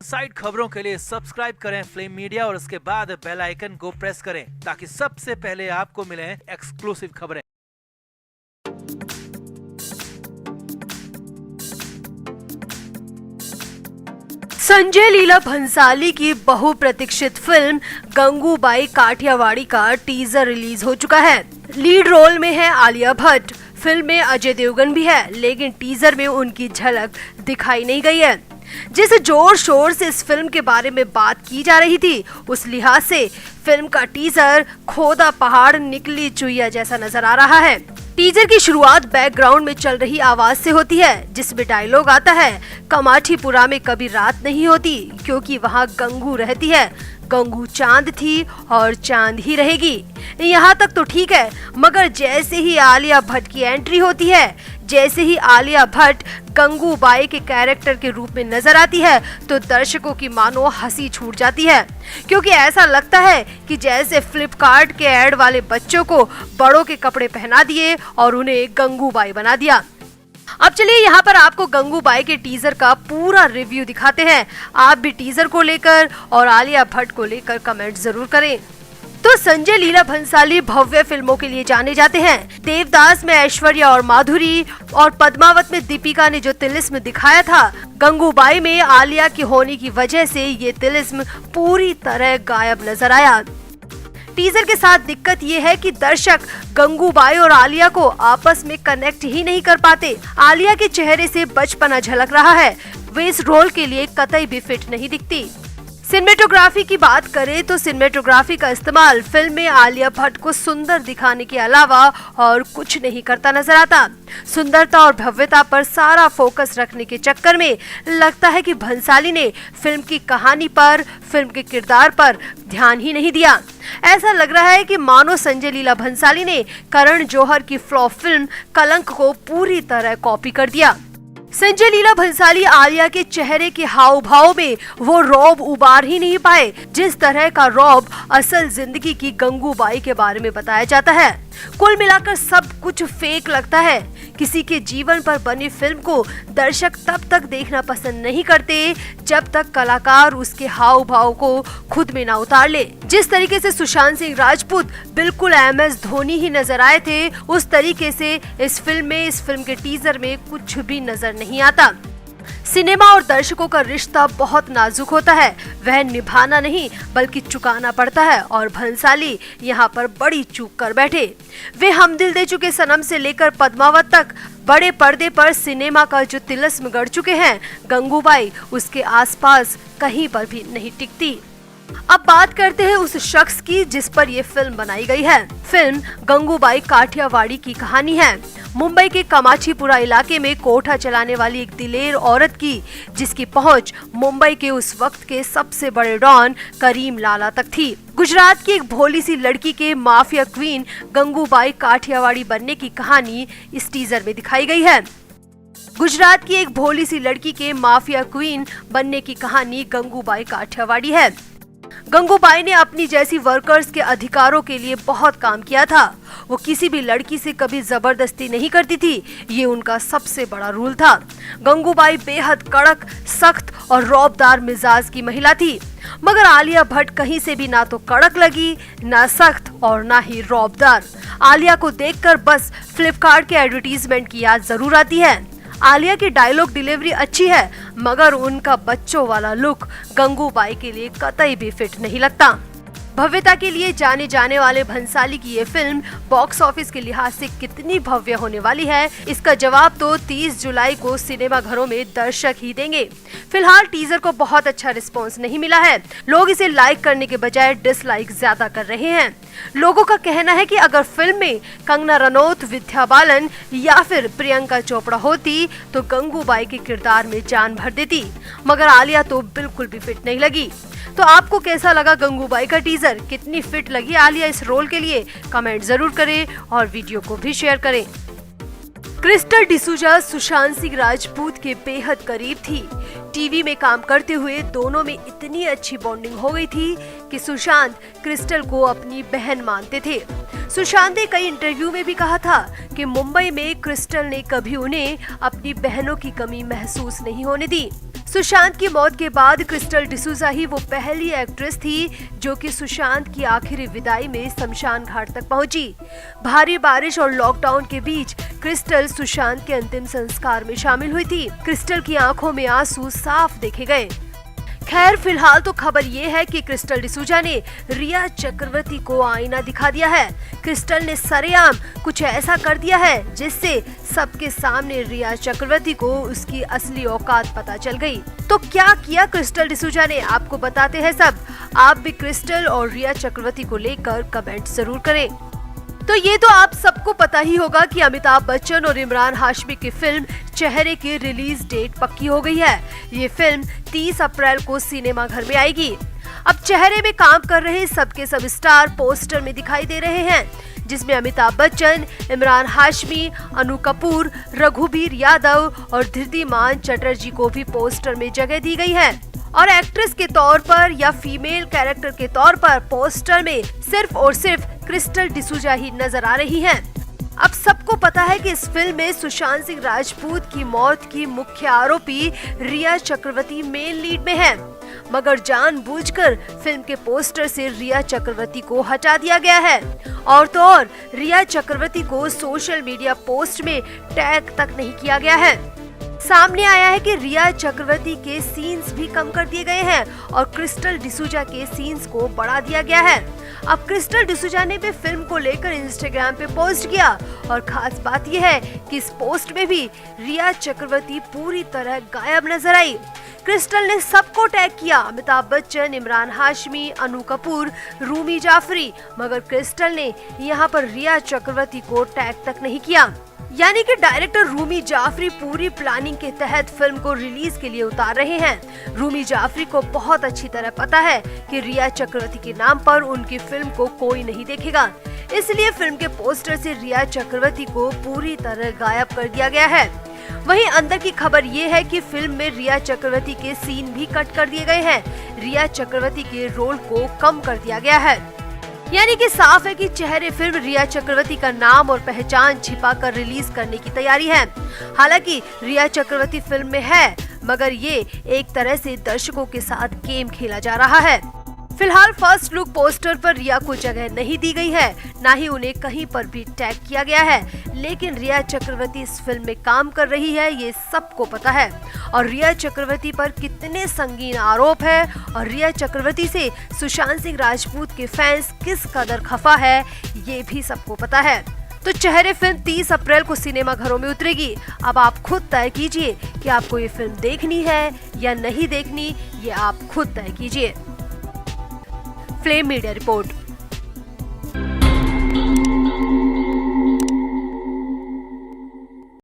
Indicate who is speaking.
Speaker 1: Side खबरों के लिए सब्सक्राइब करें फ्लेम मीडिया और उसके बाद बेल आइकन को प्रेस करें ताकि सबसे पहले आपको मिले एक्सक्लूसिव खबरें।
Speaker 2: संजय लीला भंसाली की बहुप्रतीक्षित फिल्म गंगूबाई काठियावाड़ी का टीजर रिलीज हो चुका है। लीड रोल में है आलिया भट्ट। फिल्म में अजय देवगन भी है, लेकिन टीजर में उनकी झलक दिखाई नहीं गई है। जिस जोर शोर से इस फिल्म के बारे में बात की जा रही थी, उस लिहाज से फिल्म का टीजर खोदा पहाड़ निकली चुईया जैसा नजर आ रहा है। टीजर की शुरुआत बैकग्राउंड में चल रही आवाज से होती है, जिसमें डायलॉग आता है, कमाठीपुरा में कभी रात नहीं होती क्योंकि वहाँ गंगू रहती है। गंगू चांद थी और चांद ही रहेगी। यहाँ तक तो ठीक है, मगर जैसे ही आलिया भट्ट की एंट्री होती है, जैसे ही आलिया भट्ट गंगूबाई के कैरेक्टर के रूप में नजर आती है, तो दर्शकों की मानो हंसी छूट जाती है, क्योंकि ऐसा लगता है कि जैसे फ्लिपकार्ट के ऐड वाले बच्चों को बड़ों के कपड़े पहना दिए और उन्हें गंगूबाई बना दिया। अब चलिए यहाँ पर आपको गंगूबाई के टीजर का पूरा रिव्यू दिखाते हैं। आप भी टीजर को लेकर और आलिया भट्ट को लेकर कमेंट जरूर करें। तो संजय लीला भंसाली भव्य फिल्मों के लिए जाने जाते हैं। देवदास में ऐश्वर्या और माधुरी और पद्मावत में दीपिका ने जो तिलिस्म दिखाया था, गंगूबाई में आलिया की होने की वजह से ये तिलिस्म पूरी तरह गायब नजर आया। टीजर के साथ दिक्कत ये है कि दर्शक गंगूबाई और आलिया को आपस में कनेक्ट ही नहीं कर पाते। आलिया के चेहरे से बचपना झलक रहा है, वे इस रोल के लिए कतई भी फिट नहीं दिखती। सिनेमेटोग्राफी की बात करें तो सिनेमेटोग्राफी का इस्तेमाल फिल्म में आलिया भट्ट को सुंदर दिखाने के अलावा और कुछ नहीं करता नजर आता। सुंदरता और भव्यता पर सारा फोकस रखने के चक्कर में लगता है कि भंसाली ने फिल्म की कहानी पर, फिल्म के किरदार पर ध्यान ही नहीं दिया। ऐसा लग रहा है कि मानो संजय लीला भंसाली ने करण जौहर की फ्लॉप फिल्म कलंक को पूरी तरह कॉपी कर दिया। संजय लीला भंसाली आलिया के चेहरे के हाव भाव में वो रौब उबार ही नहीं पाए, जिस तरह का रौब असल जिंदगी की गंगूबाई के बारे में बताया जाता है। कुल मिलाकर सब कुछ फेक लगता है। किसी के जीवन पर बनी फिल्म को दर्शक तब तक देखना पसंद नहीं करते जब तक कलाकार उसके हाव भाव को खुद में ना उतार ले। जिस तरीके से सुशांत सिंह राजपूत बिल्कुल MS धोनी ही नजर आए थे, उस तरीके से इस फिल्म के टीजर में कुछ भी नजर नहीं आता। सिनेमा और दर्शकों का रिश्ता बहुत नाजुक होता है, वह निभाना नहीं बल्कि चुकाना पड़ता है, और भंसाली यहाँ पर बड़ी चूक कर बैठे। वे हम दिल दे चुके सनम से लेकर पद्मावत तक बड़े पर्दे पर सिनेमा का जो तिलिस्म गढ़ चुके हैं, गंगूबाई उसके आसपास कहीं पर भी नहीं टिकती। अब बात करते हैं उस शख्स की जिस पर ये फिल्म बनाई गई है। फिल्म गंगूबाई काठियावाड़ी की कहानी है। मुंबई के कामाठीपुरा इलाके में कोठा चलाने वाली एक दिलेर औरत की, जिसकी पहुंच मुंबई के उस वक्त के सबसे बड़े डॉन करीम लाला तक थी। गुजरात की एक भोली सी लड़की के माफिया क्वीन गंगूबाई काठियावाड़ी बनने की कहानी इस टीजर में दिखाई गई है। गुजरात की एक भोली सी लड़की के माफिया क्वीन बनने की कहानी गंगूबाई काठियावाड़ी है। गंगूबाई ने अपनी जैसी वर्कर्स के अधिकारों के लिए बहुत काम किया था। वो किसी भी लड़की से कभी जबरदस्ती नहीं करती थी, ये उनका सबसे बड़ा रूल था। गंगूबाई बेहद कड़क, सख्त और रौबदार मिजाज की महिला थी, मगर आलिया भट्ट कहीं से भी ना तो कड़क लगी, ना सख्त और ना ही रौबदार। आलिया को देखकर बस फ्लिपकार्ट के एडवर्टीजमेंट की याद जरूर आती है। आलिया की डायलॉग डिलीवरी अच्छी है, मगर उनका बच्चों वाला लुक गंगूबाई के लिए कतई भी फिट नहीं लगता। भव्यता के लिए जाने जाने वाले भंसाली की ये फिल्म बॉक्स ऑफिस के लिहाज से कितनी भव्य होने वाली है, इसका जवाब तो 30 जुलाई को सिनेमा घरों में दर्शक ही देंगे। फिलहाल टीजर को बहुत अच्छा रिस्पॉन्स नहीं मिला है। लोग इसे लाइक करने के बजाय डिसलाइक ज्यादा कर रहे हैं। लोगों का कहना है कि अगर फिल्म में कंगना रनौत, विद्या बालन या फिर प्रियंका चोपड़ा होती तो गंगूबाई के किरदार में जान भर देती, मगर आलिया तो बिल्कुल भी फिट नहीं लगी। तो आपको कैसा लगा गंगूबाई का टीजर? कितनी फिट लगी आलिया इस रोल के लिए? कमेंट जरूर करें और वीडियो को भी शेयर करें। क्रिस्टल डिसूजा सुशांत सिंह राजपूत के बेहद करीब थी। टीवी में काम करते हुए दोनों में इतनी अच्छी बॉन्डिंग हो गई थी कि सुशांत क्रिस्टल को अपनी बहन मानते थे। सुशांत ने कई इंटरव्यू में भी कहा था कि मुंबई में क्रिस्टल ने कभी उन्हें अपनी बहनों की कमी महसूस नहीं होने दी। सुशांत की मौत के बाद क्रिस्टल डिसूजा ही वो पहली एक्ट्रेस थी जो कि सुशांत की आखिरी विदाई में शमशान घाट तक पहुंची। भारी बारिश और लॉकडाउन के बीच क्रिस्टल सुशांत के अंतिम संस्कार में शामिल हुई थी। क्रिस्टल की आंखों में आंसू साफ देखे गए। खैर, फिलहाल तो खबर ये है कि क्रिस्टल डिसूजा ने रिया चक्रवर्ती को आईना दिखा दिया है। क्रिस्टल ने सरेआम कुछ ऐसा कर दिया है जिससे सबके सामने रिया चक्रवर्ती को उसकी असली औकात पता चल गई। तो क्या किया क्रिस्टल डिसूजा ने, आपको बताते हैं सब। आप भी क्रिस्टल और रिया चक्रवर्ती को लेकर कमेंट जरूर करें। तो ये तो आप सबको पता ही होगा कि अमिताभ बच्चन और इमरान हाशमी की फिल्म चेहरे की रिलीज डेट पक्की हो गई है। ये फिल्म 30 अप्रैल को सिनेमा घर में आएगी। अब चेहरे में काम कर रहे सबके सब स्टार पोस्टर में दिखाई दे रहे हैं, जिसमें अमिताभ बच्चन, इमरान हाशमी, अनु कपूर, रघुवीर यादव और धृतिमान चटर्जी को भी पोस्टर में जगह दी गई है। और एक्ट्रेस के तौर पर या फीमेल कैरेक्टर के तौर पर पोस्टर में सिर्फ और सिर्फ क्रिस्टल डिसूजा ही नजर आ रही हैं। अब सबको पता है कि इस फिल्म में सुशांत सिंह राजपूत की मौत की मुख्य आरोपी रिया चक्रवर्ती मेन लीड में है, मगर जानबूझकर फिल्म के पोस्टर से रिया चक्रवर्ती को हटा दिया गया है। और तो और रिया चक्रवर्ती को सोशल मीडिया पोस्ट में टैग तक नहीं किया गया है। सामने आया है कि रिया चक्रवर्ती के सीन्स भी कम कर दिए गए हैं और क्रिस्टल डिसूजा के सीन्स को बढ़ा दिया गया है। अब क्रिस्टल डिसूजा ने भी फिल्म को लेकर इंस्टाग्राम पे पोस्ट किया और खास बात यह है कि इस पोस्ट में भी रिया चक्रवर्ती पूरी तरह गायब नजर आई। क्रिस्टल ने सबको टैग किया, अमिताभ बच्चन, इमरान हाशमी, अनु कपूर, रूमी जाफरी, मगर क्रिस्टल ने यहाँ पर रिया चक्रवर्ती को टैग तक नहीं किया। यानी कि डायरेक्टर रूमी जाफरी पूरी प्लानिंग के तहत फिल्म को रिलीज के लिए उतार रहे हैं। रूमी जाफरी को बहुत अच्छी तरह पता है कि रिया चक्रवर्ती के नाम पर उनकी फिल्म को कोई नहीं देखेगा, इसलिए फिल्म के पोस्टर से रिया चक्रवर्ती को पूरी तरह गायब कर दिया गया है। वहीं अंदर की खबर ये है कि फिल्म में रिया चक्रवर्ती के सीन भी कट कर दिए गए हैं। रिया चक्रवर्ती के रोल को कम कर दिया गया है। यानी कि साफ है कि चेहरे फिल्म रिया चक्रवर्ती का नाम और पहचान छिपाकर रिलीज करने की तैयारी है। हालांकि रिया चक्रवर्ती फिल्म में है, मगर ये एक तरह से दर्शकों के साथ गेम खेला जा रहा है। फिलहाल फर्स्ट लुक पोस्टर पर रिया को जगह नहीं दी गई है, ना ही उन्हें कहीं पर भी टैग किया गया है। लेकिन रिया चक्रवर्ती इस फिल्म में काम कर रही है, ये सबको पता है। और रिया चक्रवर्ती पर कितने संगीन आरोप है और रिया चक्रवर्ती से सुशांत सिंह राजपूत के फैंस किस कदर खफा है, ये भी सबको पता है। तो चेहरे फिल्म 30 अप्रैल को सिनेमा घरों में उतरेगी। अब आप खुद तय कीजिए कि आपको ये फिल्म देखनी है या नहीं देखनी, ये आप खुद तय कीजिए। Flame media report.